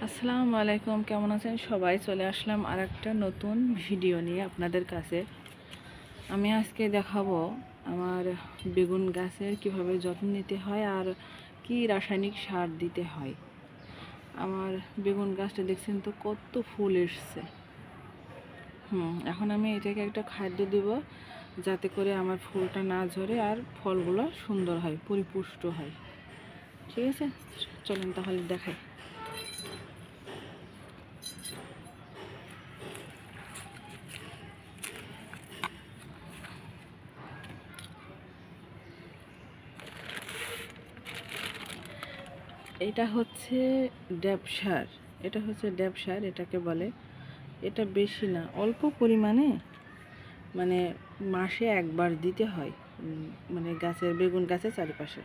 আসসালামু আলাইকুম, কেমন আছেন সবাই? চলে আসলাম আর একটা নতুন ভিডিও নিয়ে আপনাদের কাছে। আমি আজকে দেখাবো আমার বেগুন গাছের কিভাবে যত্ন নিতে হয় আর কি রাসায়নিক সার দিতে হয়। আমার বেগুন গাছটা দেখছেন তো কত ফুল এসছে। এখন আমি এটাকে একটা খাদ্য দেব যাতে করে আমার ফুলটা না ঝরে আর ফলগুলো সুন্দর হয়, পরিপুষ্ট হয়। ঠিক আছে, চলেন তাহলে দেখাই। এটা হচ্ছে ড্যাপ সার। এটাকে বলে। এটা বেশি না, অল্প পরিমাণে, মানে মাসে একবার দিতে হয়। মানে বেগুন গাছের চারিপাশে,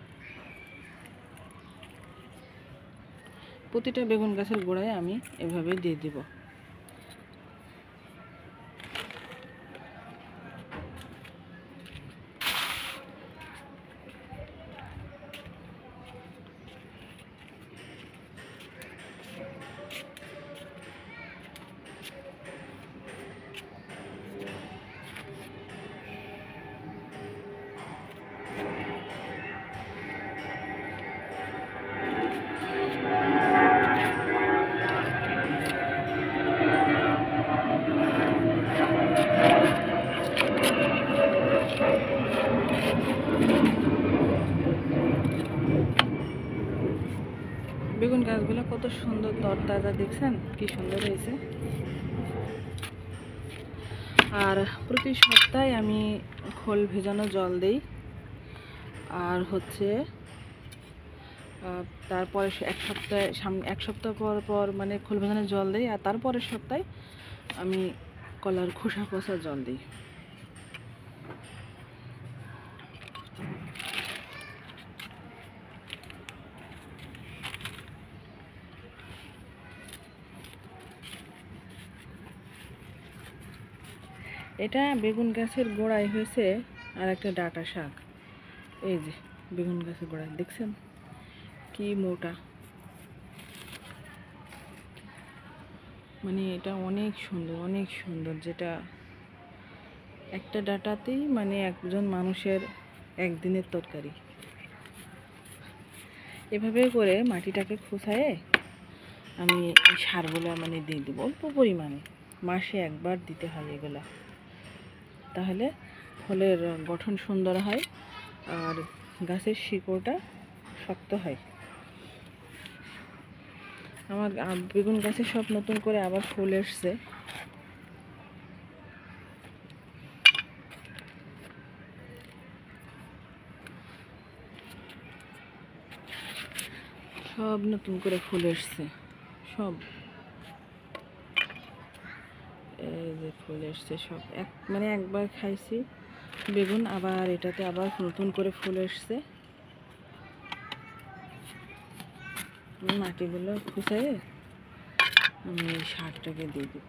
প্রতিটা বেগুন গাছের গোড়ায় আমি এভাবে দিয়ে দিব। বেগুন গাছগুলো কত সুন্দর তরতাজা, দেখছেন কি সুন্দর হয়েছে। আর প্রতি সপ্তাহে আমি খোল ভেজানো জল দেই। আর হচ্ছে তারপরে এক সপ্তাহ পর পর মানে খোল ভেজানো জল দিই। আর তারপরের সপ্তাহে আমি কলার খোসা পচা জল দিই। এটা বেগুন গাছের গোড়ায় হয়েছে আর একটা ডাঁটা শাক। এই যে বেগুন গাছের গোড়ায় দেখছেন কি মোটা, মানে এটা অনেক সুন্দর, অনেক সুন্দর। যেটা একটা ডাঁটাতেই মানে একজন মানুষের একদিনের তরকারি। এভাবে করে মাটিটাকে খুঁচায়ে আমি এই সারগুলো মানে দিয়ে দেবো অল্প পরিমাণে। মাসে একবার দিতে হয় এগুলা, তাহলে ফলের গঠন সুন্দর হয় আর গাছের শিকড়টা শক্ত হয়। আমার বেগুন গাছে সব নতুন করে আবার ফুল এসছে। সব নতুন করে ফুল এসছে, সব এই যে ফুল এসছে সব। মানে একবার খাইছি বেগুন, আবার এটাতে আবার নতুন করে ফুল এসছে। মাটিগুলো খুঁচায়ে আমি এই সারটাকে দিয়ে দেব।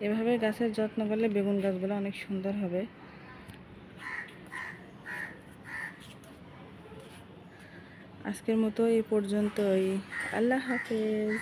এভাবে গাছের যত্ন করলে বেগুন গাছগুলো অনেক সুন্দর হবে। আজকের মতো এই পর্যন্তই। আল্লাহ হাফেজ।